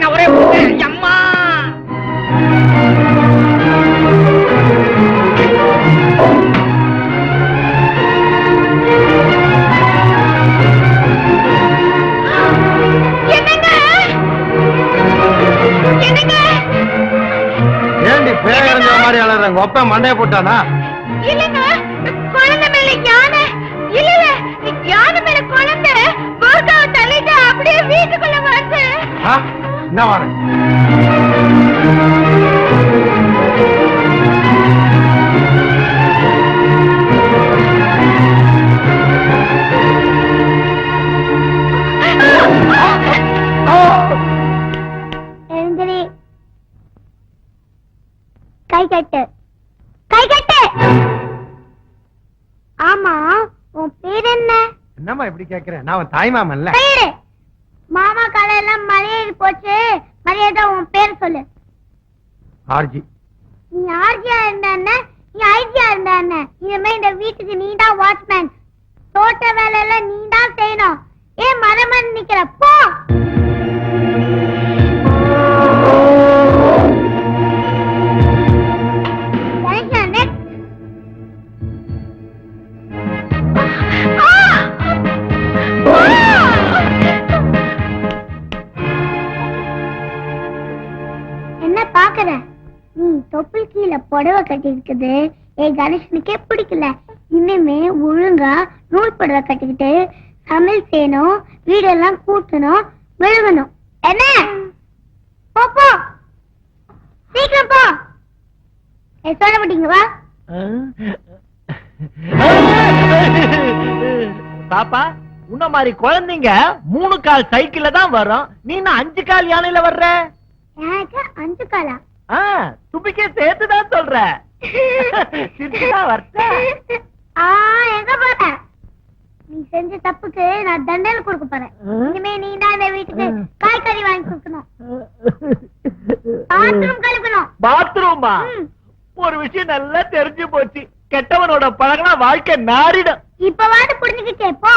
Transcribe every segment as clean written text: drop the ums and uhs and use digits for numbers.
என்ன ஒரே அம்மா. ஏண்டி பேரஞ்ச மாதிரி அலறாங்க? ஒப்ப மண்டைய போட்டானா? இல்லங்க, குழந்தை மேல யானை இல்ல, யானை மேல குழந்தை போர்க்காவை தள்ளிட்டு அப்படியே வீட்டுக்குள்ள வந்து. என்ன வாரு? கை கட்டு, கை கட்டு. ஆமா, உன் பேர் என்ன? என்னம்மா இப்படி கேக்குறேன்? நான் தாய்மாமன் இல்ல. பேரு மாமா காலையெல்லாம் மலையேறி போச்சு. மரியாதை உன் பேர் சொல்லு. ஆர்ஜி. நீ ஆர்ஜியா இருந்தா என்ன, நீ ஐஜியா இருந்தா என்ன? இனிமே இந்த வீட்டுக்கு நீ தான் வாட்ச்மேன். தோட்ட வேலை எல்லாம் நீ தான் செய்யணும். ஏன் மரமன் நிக்கிற? போ. என்ன பாக்குற? நீ தொப்புள் கீழே புடவை கட்டி இருக்குது. கணேசனுக்கே பிடிக்கல. இனிமே ஒழுங்கா நூல் புடவை கட்டிக்கிட்டு சமையல் செய்யணும், வீடெல்லாம் கூட்டணும், விழுகணும். என்ன? போ, சீக்கிரம் போ. சொல்ல மாட்டீங்க? வா. பாப்பா, உன்ன மாதிரி குழந்தைங்க 3 கால் சைக்கிள்ல தான் வரும். நீ 5 கால் யானையில வர்ற. எனக்கு 5 காலா? தும்பிக்கே சேர்த்துதான் சொல்ற. எங்க போற? நீ செஞ்ச தப்புக்கு நான் தண்டனை கொடுக்க போறேன். இனிமே நீ தான் இந்த வீட்டுக்கு காய்கறி வாங்கி கொடுக்கணும், பாத்ரூம் கழுவணும். பாத்ரூமா? ஒரு விஷயம் நல்லா தெரிஞ்சு போச்சு. கெட்டவனோட பழகினா வாழ்க்கை நாரிடும். இப்பவாது புரிஞ்சுக்கிட்டே போ.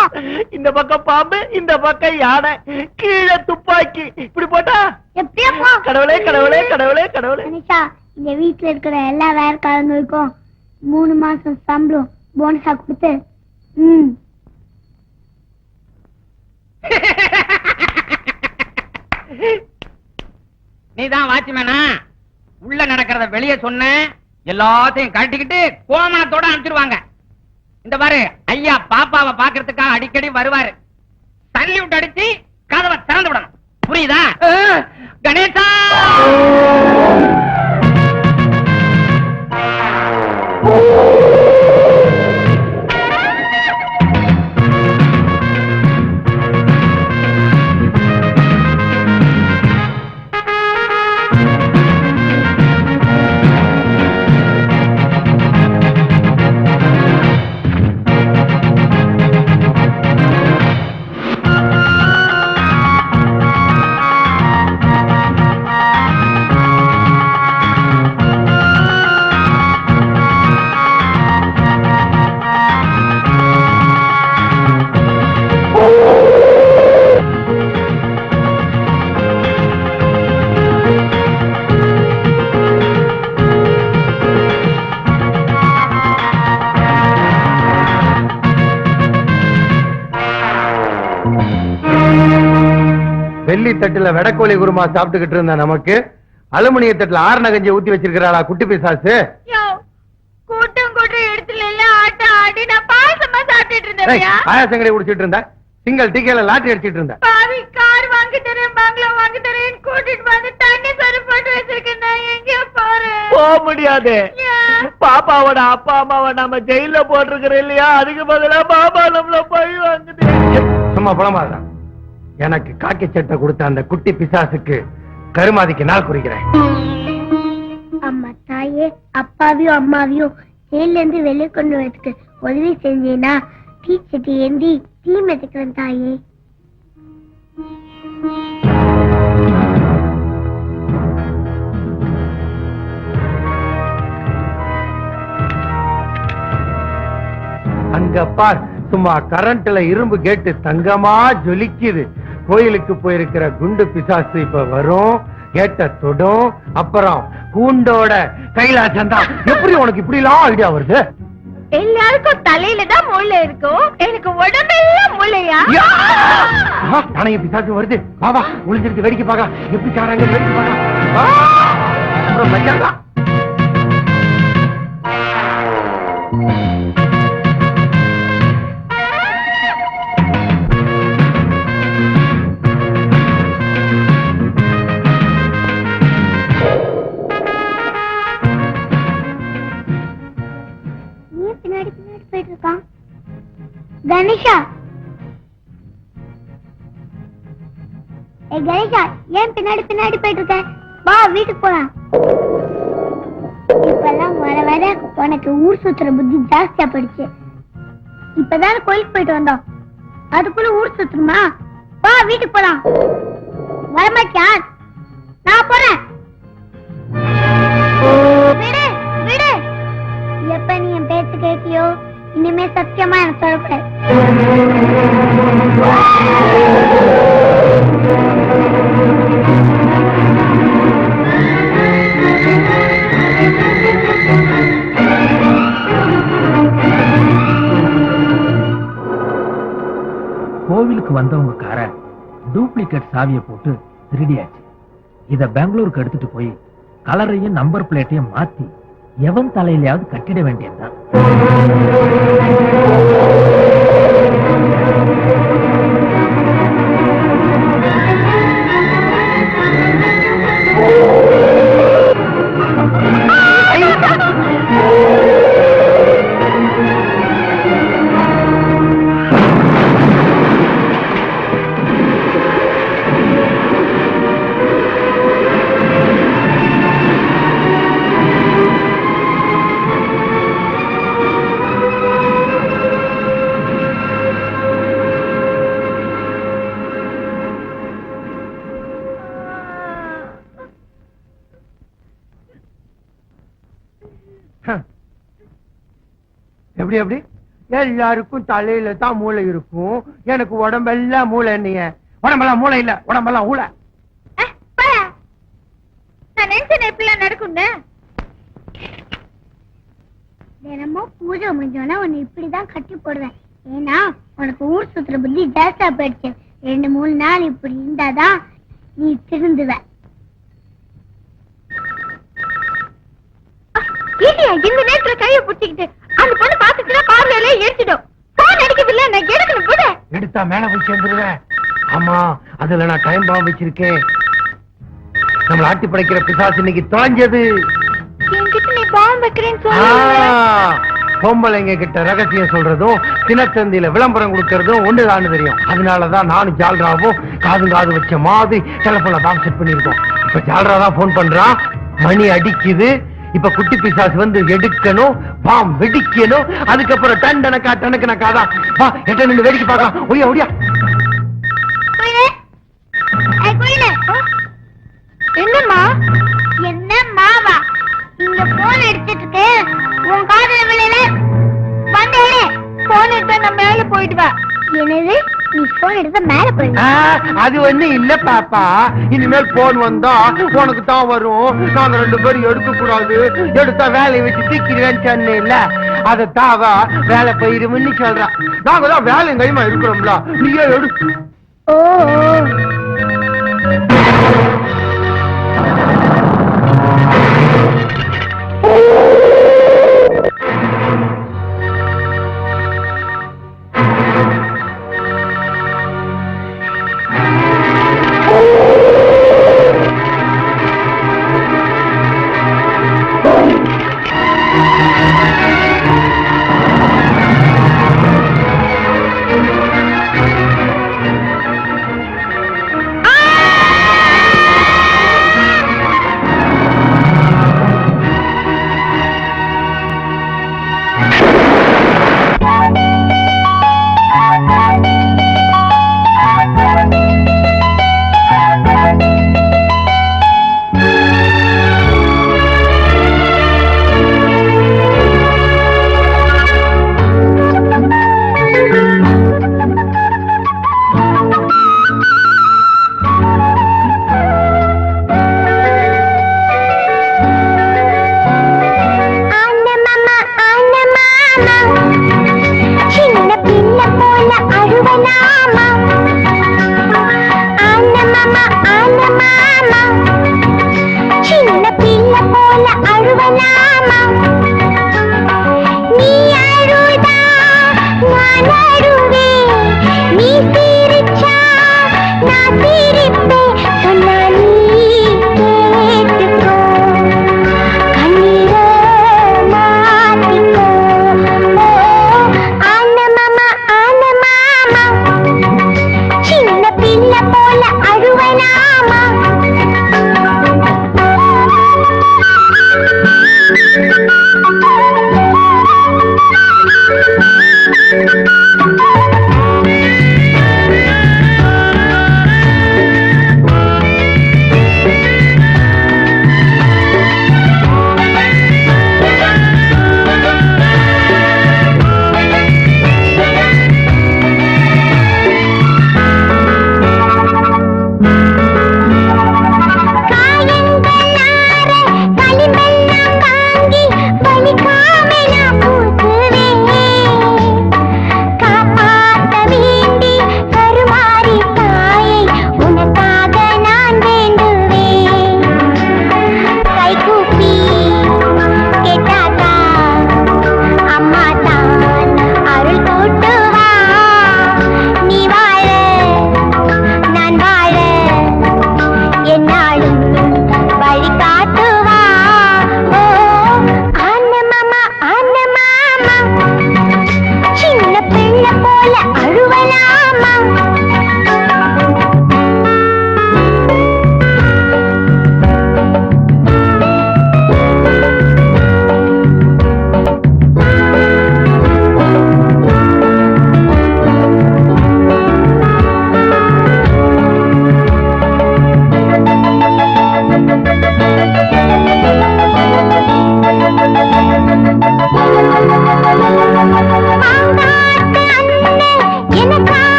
இந்த பக்கம் பாம்பு, இந்த பக்கம் யானை, கீழே துப்பாக்கி. இப்படி போட்டா எப்படியா போ. கடவுளே கடவுளே கடவுளே கடவுளே. கணேஷா, இந்த வீட்டுல இருக்கிற எல்லா வேலைக்காரங்களுக்கும் 3 மாசம் சம்பளம் போனஸா கொடுத்து. நீதான் வாட்ச்மேனா? உள்ள நடக்கிறத வெளியே சொன்ன எல்லாத்தையும் கட்டிக்கிட்டு கோமணத்தோட அனுப்பிச்சிருவாங்க. இந்த பாரு, ஐயா பாப்பாவை பாக்குறதுக்காக அடிக்கடி வருவாரு. சல்யூட் அடிச்சு கதவை திறந்து விடணும். புரியுதா? கணேசா! வெள்ளி தட்டுல வெடக்கோழி குருமா சாப்பிட்டுக்கிட்டு இருந்த நமக்கு அலுமினிய தட்டுல 6 நகஞ்சி ஊத்தி வச்சிருக்கிறாளா குட்டி பிசாசு? கூட்டம் கூட்டம் இடத்துல எல்லாம் ஆட்டம் ஆடி நான் பாசமா சாப்பிட்டுட்டு இருந்தேன். பாயாசங்கடை குடிச்சிட்டு இருந்த, சிங்கிள் டிக்கெட்ல லாட்டரி அடிச்சிட்டு இருந்த. பாவி, கார் வாங்கி தரேன், பங்களா வாங்கி தரேன் கூட்டிட்டு வந்து தண்ணி சரி போட்டு வச்சிருக்கேன். நான் எங்கேயோ போறேன். போக முடியாது. பாப்பாவோட அப்பா அம்மாவை நம்ம ஜெயில போட்டிருக்கிறோம் இல்லையா? அதுக்கு பதிலா பாப்பா நம்மள பழி வாங்குது. சும்மா புலமாதான். எனக்கு காக்கி சட்டை கொடுத்த அந்த குட்டி பிசாசுக்கு கருமாதிக்கு நாள் குறிக்கிறேன். அம்மா தாயே, அப்பாவையும் அம்மாவையும் ஜெயில இருந்து வெளியே கொண்டு வரதுக்கு உதவி செஞ்சேனா தீச்சட்டி ஏந்தி தீ மெதுக்கிறேன் தாயே. அங்க பார், சும்மா கரண்ட்ல இரும்பு கேட்டு தங்கமா ஜொலிக்குது. கோயிலுக்கு போயிருக்கிற குண்டு பிசாசு இப்ப வரும், கேட்ட தொடும், அப்புறம் கூண்டோட கைலாசம் தான். எப்படி உனக்கு இப்படி எல்லாம் ஐடியா வருது? எல்லாருக்கும் தலையில தான் மூளை இருக்கும், எனக்கு உடம்பெல்லாம் மூளையா? நானே பிசாசு வருது, பாவா ஒளிஞ்சிருக்கு, வேடிக்கை பார்க்கலாம் எப்படி சாராங்க, வேடிக்கை பார்க்கலாம். அப்புறம் மச்சான் பின்னாடி பின்னாடி போயிட்டு இருக்கான். கணேஷா, கணேஷா, ஏன் பின்னாடி பின்னாடி போயிட்டு இருக்க? வா வீட்டுக்கு போலாம். இப்பெல்லாம் வர வர உனக்கு ஊர் சுத்துற புத்தி ஜாஸ்தியா போயிடுச்சு. இப்பதான் கோயிலுக்கு போயிட்டு வந்தோம், அதுக்குள்ள ஊர் சுத்துருமா? வா வீட்டுக்கு போலாம். வரமாட்டியா? நான் போறேன். விடு விடு. எப்ப நீ என் பேச்சு கேட்டியோ இனிமே சத்தியமா எனக்கு சொல்லக்கூடாது. கோவிலுக்கு வந்தவங்க கார டூப்ளிகேட் சாவியை போட்டு திருடியாச்சு. இத பெங்களூருக்கு எடுத்துட்டு போய் கலரையும் நம்பர் பிளேட்டையும் மாத்தி எவன் தலையிலாவது கட்டிட வேண்டியதுதான். எப்படி எப்படி எல்லாருக்கும் தலையில தான் மூளை இருக்கும், எனக்கு உடம்பெல்லாம் மூளை. என்னைய உடம்பெல்லாம் மூளை இல்ல, உடம்பெல்லாம் ஊழ. நான் நினைச்சேன் எப்படிலாம் நடக்கும்னு. தினமும் பூஜை முடிஞ்சோன்னா உன்னை இப்படிதான் கட்டி போடுவேன். ஏன்னா உனக்கு ஊர் சுத்துற புத்தி ஜாஸ்தியா போயிடுச்சு. 2-3 நாள் இப்படி இருந்தாதான் நீ திருந்துவ. இந்த நேரத்துல கையை பிடிச்சிக்கிட்டு அந்த பொண்ணு பாத்துச்சுன்னா பார்வையிலே எடுத்துடும். போன் அடிக்கவில்லை, நான் எடுக்கணும் கூட. எடுத்தா மேல போய் சேர்ந்துருவேன். ஆமா, அதுல நான் டைம் பாம்பு வச்சிருக்கேன். நம்மள ஆட்டி படைக்கிற பிசாசு இன்னைக்கு தொலைஞ்சது. என்கிட்ட நீ பாம்பு வைக்கிறேன்னு சொல்லி பொம்பளைங்க கிட்ட ரகசியம் சொல்றதும் தினத்தந்தியில விளம்பரம் கொடுக்கறதும் ஒண்ணுதான்னு தெரியும். அதனாலதான் நானும் ஜால்ராவும் காது வச்ச மாதிரி டெலிபோன்ல பாம்பு செட் பண்ணிருக்கோம். இப்ப ஜால்ரா தான் போன் பண்றான், மணி அடிக்குது. இப்ப குட்டி பிசாசு வந்து எடுக்கணும், பாம் வெடிக்கணும். அதுக்கப்புறம் டனக்கனாக்காதான் வா எட்ட நின்று வேடிக்கை பார்க்கலாம். ஒய்யா ஒடியா. என்னம்மா? என்ன மாவா? இங்க போன் எடுத்துட்டு இருக்கு, உன் காதுல விளையில வந்து போன் எடுத்தா நான் மேல போயிட்டு வா. என்னது? நீ போன் எடுத்தா மேல போயிடு? அது ஒண்ணு இல்ல பாப்பா, இனிமேல் போன் வந்தா உனக்கு தான் வரும். நாங்க 2 பேரும் எடுக்க கூடாது, எடுத்தா வேலையை வச்சு தீக்கிறேன்னு சொன்னேன் இல்ல, அத தாவா வேலை போயிருமுன்னு சொல்றான். நாங்க தான் வேலை கைமா இருக்கிறோம்ல, நீயே எடு. ஓ